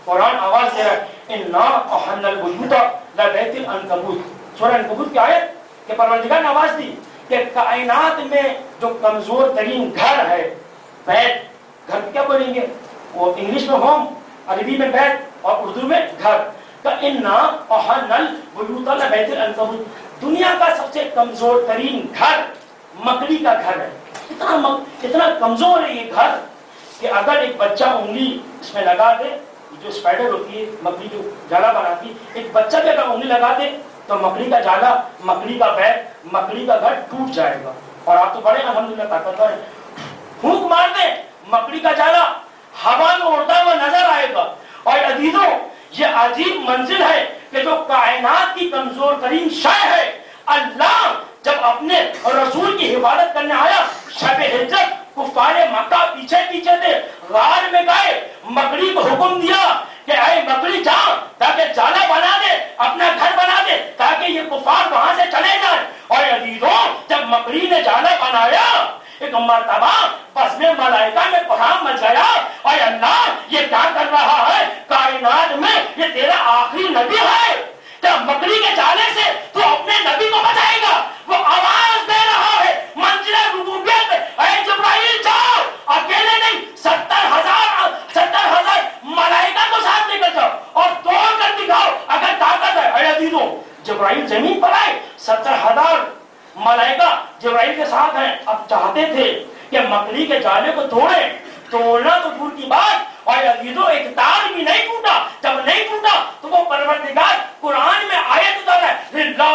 قرآن آواز دے رہا ہے اِنَّا أَحَلَّ الْبُيُوتَ لَبَيْتِ الْعَنْكَبُوتِ سورہ عنکبوت کی آیت کہ پروردگار نے آواز دی کہ کائنات میں جو کمزور ترین گھر ہے، بیت، گھر کیا بولیں گے وہ انگلش میں ہوم، عربی میں بیت اور اردو میں گھر، اِنَّا أَحَلَّ الْبُيُوتَ لَبَيْتِ الْعَنْكَبُوتِ دنیا کا سب سے کمزور ترین گھر مکڑی کا گھر ہے۔ اتنا کمزور ہے یہ گھر کہ اگر ایک بچہ انگلی اس میں لگا دے، جو اسپائڈر ہوتی ہے مکڑی جو جالا بناتی ہے، ایک بچہ بھی اگر انگلی لگا دے تو مکڑی کا جالا، مکڑی کا بیت، مکڑی کا گھر ٹوٹ جائے گا۔ اور آپ تو بڑے الحمدللہ طاقتور ہیں، پھونک مار دیں مکڑی کا جالا ہوا میں اڑتا ہوا نظر آئے گا۔ اور عزیزوں یہ عجیب منزل ہے کہ جو کائنات کی کمزور ترین شے ہے، اللہ جب اپنے رسول کی حفاظت کرنے آیا، شب ہجرت کفار مکہ پیچھے پیچھے تھے، غار میں گئے، مکڑی کو حکم دیا کہ اے مکڑی جا تاکہ جالا بنا دے، اپنا گھر بنا دے تاکہ یہ کفار وہاں سے چلے جائیں۔ اور عزیزوں جب مکڑی نے جالا بنایا ایک مرتبہ بس میں ملائکہ میں قرآن مچ گیا، اور اللہ یہ کیا کر رہا ہے کائنات میں، یہ تیرا آخری نبی ہے کیا مکڑی کے جالے سے تو اپنے نبی کو بچائے گا؟ وہ آواز دے رہا ہے منزل ربوبیت، اے جبرائیل جاؤ، اکیلے نہیں 70,000 ملائکہ کو ساتھ لے کر جاؤ اور توڑ کر دکھاؤ اگر طاقت ہے۔ اے عزیزوں جبرائیل زمین پر آئے، 70,000 ملائکہ جبرائیل کے ساتھ ہیں، اب چاہتے تھے کہ مکڑی کے جالے کو توڑنا تو دور کی بات، اور عزیزوں ایک تار بھی نہیں ٹوٹا۔ جب نہیں ٹوٹا تو وہ پروردگار قرآن میں آیت اتار ہے للہ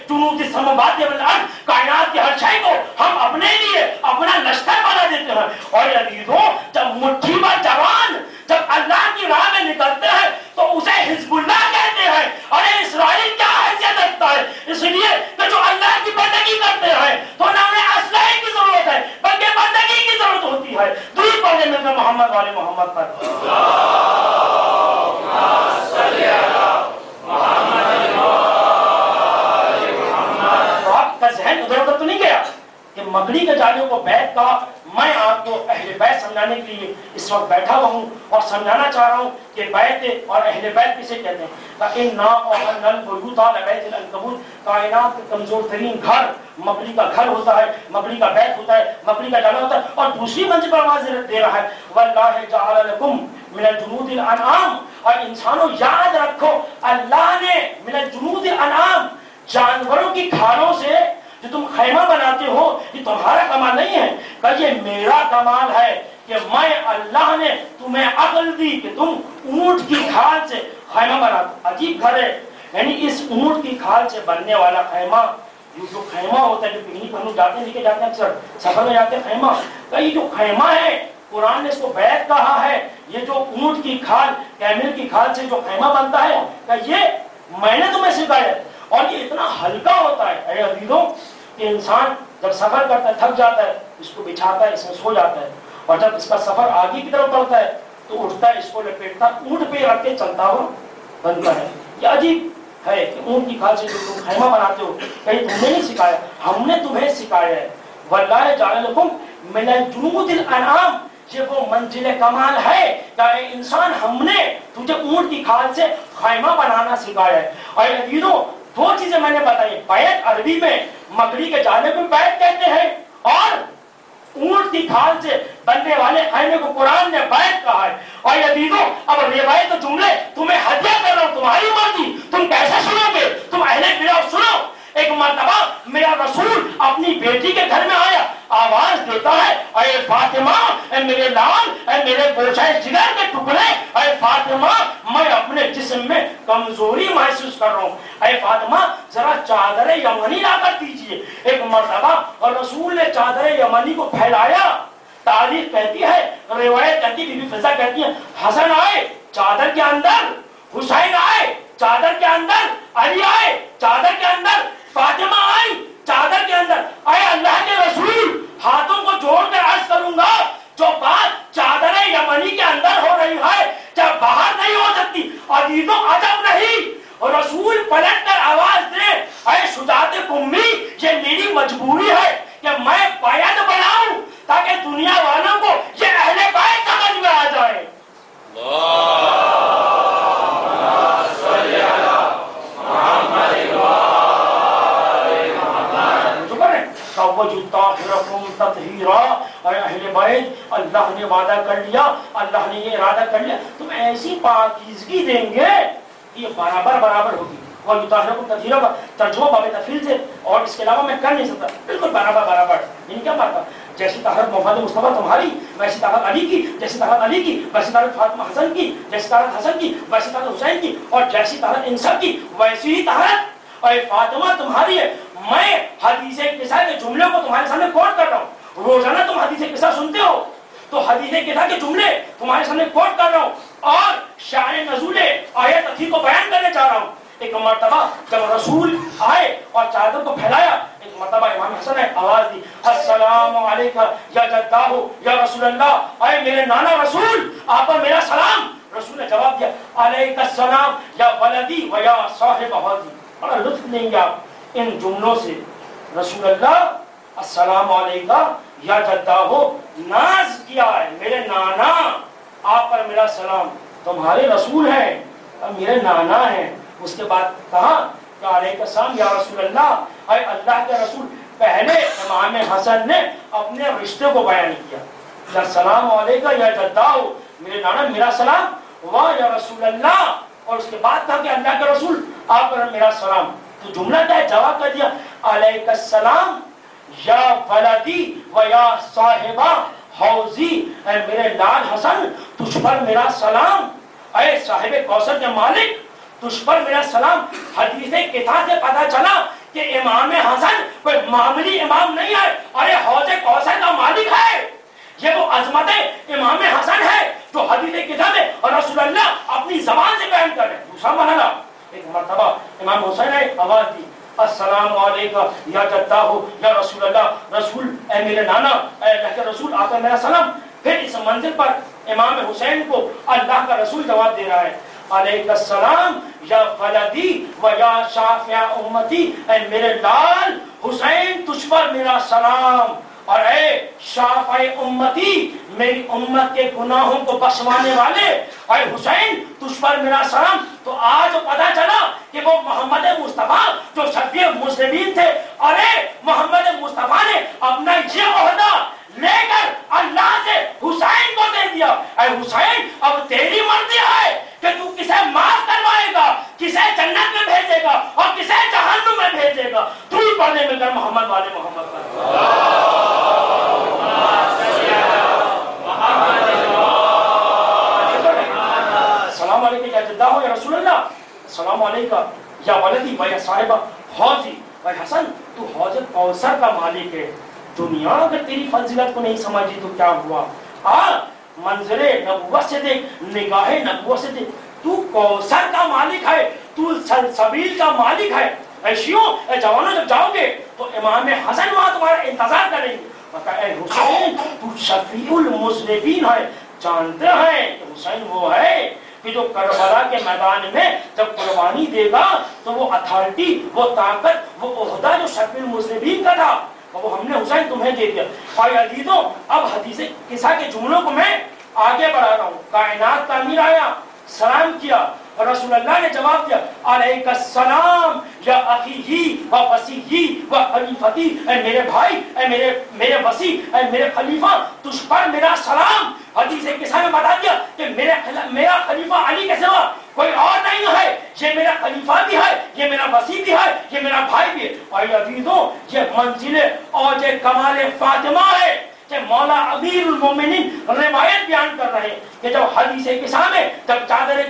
جنود السماوات والارض، کائنات کے ہر شے کو ہم اپنے لیے اپنا لشکر بنا دیتے ہیں۔ اور عزیزوں جب مٹھی پر جوان جب اللہ کی راہ میں نکلتے ہیں تو اسے حزب اللہ کہتے ہیں۔ ارے اسرائیل کیا حیثیت رکھتا ہے؟ اس لیے کہ جو اللہ کی بندگی کرتے ہیں تو نہ انہیں اسلحے کی ضرورت ہے بلکہ بندگی کی ضرورت ہوتی ہے۔ درود پڑھیں میں محمد والے محمد پر۔ تو آپ کا ذہن ادھر ادھر تو نہیں گیا کہ مکڑی کے جالے کو بیت کہا؟ میں آپ کو اہل بیت سمجھانے کے لیے اس وقت بیٹھا ہوا ہوں اور سمجھانا چاہ رہا ہوں کہ بیت اور اہل بیت کسے کہتے ہیں۔ اِنَّا أَحَلَّ الْبُيُوتَ لَبَيْتِ الْعَنْكَبُوتِ کائنات کا کمزور ترین گھر مکڑی کا گھر ہوتا ہے، مکڑی کا بیت ہوتا ہے، مکڑی کا جالا ہوتا ہے۔ اور دوسری منزل پر آواز دے رہا ہے وَاللَّهِ جَعَلَ لَكُم مِنَ الْجُنُودِ الْأَنْعَامِ، اور انسانوں یاد رکھو اللہ نے من الجنود الانعام جانوروں کی کھالوں سے جو تم خیمہ بناتے ہو یہ تمہارا کمال نہیں ہے، کہ یہ میرا کمال ہے کہ میں اللہ نے تمہیں عقل دی کہ تم اونٹ کی کھال سے خیمہ بناتے۔ عجیب گھر ہے، یعنی اس اونٹ کی کھال سے بننے والا خیمہ، جو خیمہ ہوتا ہے جو پکنک ہم لوگ جاتے ہیں لے کے جاتے ہیں اکثر سفر میں جاتے ہیں خیمہ، کہ یہ جو خیمہ ہے قرآن نے اس کو بیت کہا ہے۔ یہ جو اونٹ کی کھال کیمل کی کھال سے جو خیمہ بنتا ہے کہ یہ میں نے تمہیں سکھایا، اور یہ اتنا ہلکا ہوتا ہے اے عزیزوں کہ انسان جب سفر کرتا ہے تھک جاتا ہے اس کو بچھاتا ہے، اس میں سو جاتا ہے، اور جب اس کا سفر آگے کی طرف بڑھتا ہے تو اٹھتا ہے، اس کو لپیٹتا اونٹ پہ رکھ کے چلتا ہوا بنتا ہے۔ یہ عجیب ہے کہ اونٹ کی کھال سے جو تم خیمہ بناتے ہو کہیں تم نے نہیں سکھایا، ہم نے تمہیں سکھایا ہے۔ وَاللَّهِ جَعَلَ لَكُم مِنَ الْجُنُودِ الْأَنْعَامِ، یہ وہ منزل کمال ہے کہ اے انسان ہم نے تجھے اونٹ کی کھال سے خیمہ بنانا سکھایا ہے۔ اور عزیزوں دو چیزیں میں نے بتائی، بیت عربی میں مکڑی کے جالے کو بیت کہتے ہیں، اور اونٹ کی کھال سے بننے والے خیمے کو قرآن نے بیت کہا ہے۔ اور عزیزوں اب روایت جملے تمہیں ہدیہ کر رہا ہوں، تمہاری مرضی، تم کیسے سنو گے، تم اہل بیت سنو۔ ایک مرتبہ میرا رسول اپنی بیٹی کے گھر میں آیا، آواز دیتا ہے اے فاطمہ، اے میرے لال، اے میرے گوشہ جگر کے ٹکڑے، اے فاطمہ میں اپنے جسم میں کمزوری محسوس کر رہا ہوں، اے فاطمہ ذرا چادر یمنی لا کر دیجیے۔ ایک مرتبہ اور رسول نے چادر یمنی کو پھیلایا، تاریخ کہتی ہے، روایت کہتی، بی بی فضا کہتی ہے حسن آئے چادر کے اندر، حسین آئے چادر کے اندر، علی آئے چادر کے اندر، فاطمہ آئی چادر کے اندر۔ اے اللہ کے رسول ہاتھوں کو جوڑ کر عرض کروں گا جو بات چادر یمنی کے اندر ہو رہی ہے کیا باہر نہیں ہو سکتی؟ عزیزوں عجب نہیں، اور رسول پلٹ کر آواز دے اے شجاعت قمی، یہ میری مجبوری ہے کہ میں بیعت بناؤں تاکہ دنیا والوں کو یہ اہل بیت سمجھ میں آ جائے۔ اللہ اللہ نے وعدہ کر لیا، اللہ نے یہ ارادہ کر لیا تم ایسی پاکیزگی دیں گے یہ برابر برابر ہوگی. اور یطہرکم تطہیرا کا ترجمہ باب تفصیل سے اور اس کے علاوہ میں کر نہیں سکتا، بالکل برابر برابر. یعنی کیا بات؟ جیسی طاقت محمد مصطفیٰ تمہاری ویسی طاقت علی کی، جیسی طاقت علی کی ویسی طاقت فاطمہ حسن کی، جیسی طاقت حسن کی ویسی طاقت حسین کی، اور جیسی طاقت ان سب کی ویسی ہی طاقت اور فاطمہ تمہاری ہے. میں حدیث قصہ کے جملے کو تمہارے سامنے کوٹ کر رہا ہوں. روزانہ تم حدیث قصہ سنتے ہو تو حدیث قصہ کے جملے تمہارے سامنے کوٹ کر رہا ہوں اور شان نزول آیت اطہیر کو بیان کرنے چاہ رہا ہوں. ایک مرتبہ جب رسول آئے اور چادر کو پھیلایا، ایک مرتبہ امام حسن نے آواز دی السلام علیکہ یا جدہ یا رسول اللہ، اے میرے نانا رسول آپ پر میرا سلام. رسول نے جواب دیا علیکہ السلام یا ولدی و یا صاحب حاضی. بڑا لطف لیں گے آپ ان جملوں سے. رسول اللہ السلام علیکہ یا جدہ ناز کیا ہے، میرے نانا آپ پر میرا سلام. تمہارے رسول ہیں اور میرے نانا ہیں. اس کے بعد کہا کہ علیہ السلام یا رسول اللہ، اے اللہ کے رسول. پہلے امام حسن نے اپنے رشتے کو بیان کیا یا السلام علیکہ یا جدہ میرے نانا میرا سلام، واہ یا رسول اللہ. اور اس کے بعد کہا کہ اللہ کے رسول آپ پر میرا سلام. تو جملہ کیا ہے؟ جواب کر دیا علیہ السلام یا ولدی و یا صاحبہ حوضی، اے میرے لال حسن تجھ پر میرا سلام، اے صاحب کوثر کے مالک تجھ پر میرا سلام. حدیث کتاب سے پتہ چلا کہ امام حسن کوئی معمولی امام نہیں ہے، ارے حوض کوثر کا مالک ہے. یہ وہ عظمت امام حسن ہے جو حدیث کتاب میں اور رسول اللہ اپنی زبان سے بیان کر رہے ہیں. دوسرا مرحلہ، ایک مرتبہ امام حسین نے آواز دی السلام علیکہ یا جدہ یا رسول اللہ، رسول اے میرے نانا اے اللہ کے رسول آپ کا میرا سلام. پھر اس منزل پر امام حسین کو اللہ کا رسول جواب دے رہا ہے علیہ السلام یا ولدی و یا شافع امتی، اے میرے لال حسین تجھ پر میرا سلام، اور اے شافع امتی میری امت کے گناہوں کو بخشوانے والے اے حسین تجھ پر میرا سلام. تو آج پتا چلا کہ وہ محمد مصطفیٰ جو شفیع المذنبین تھے، ارے محمد مصطفیٰ نے اپنا یہ عہدہ لے کر اللہ سے حسین کو دے دیا. اے حسین اب تیری مرضی ہے کہ تو کسے معاف کروائے گا، کسے جنت میں بھیجے گا اور کسے جہنم میں بھیجے گا. درود پڑھنے میں کر محمد والے محمد پر. السلام علیکم یا جدہ ہو یا رسول اللہ، السلام علیکم یا ولدی و یا صاحبہ حوضی. بھائی حسن تو حوض کوثر کا مالک ہے. دنیا اگر تیری فضیلت کو نہیں سمجھی تو کیا ہوا؟ منظر نبوت سے دیکھ، نگاہ نبوت سے دیکھ، تو کوثر کا مالک ہے، تو سلسبیل کا مالک ہے. اے شیعوں، اے جوانوں جب جاؤ گے تو امام حسن وہاں تمہارا انتظار کریں گے. اے حسین تو شفیع المذنبین ہے. جانتے ہیں کہ حسین وہ ہے کہ جو کربلا کے میدان میں جب قربانی دے گا تو وہ اتھارٹی، وہ طاقت، وہ عہدہ جو شفیع المذنبین کا تھا وہ ہم نے حسین تمہیں دے دیا. اور عزیزوں اب حدیث قصہ کے جملوں کو میں آگے بڑھا رہا ہوں. کائنات کا امیر آیا، سلام کیا اور رسول اللہ نے جواب دیا علیہ السلام یا اخی و وصی و خلیفتی، اے میرے بھائی، اے میرے وصی، اے میرے خلیفہ تجھ پر میرا سلام. حدیث قصہ میں بتا دیا کہ میرا خلیفہ علی کے سوا کوئی اور نہیں ہے. یہ میرا خلیفہ بھی ہے، یہ میرا وصی بھی ہے، یہ میرا بھائی بھی ہے. اور عزیزوں یہ منزل اوج کمال فاطمہ ہے کہ مولا امیر المومنین روایت بیان کر رہے ہیں کہ جب حدیث قصہ میں جب چادر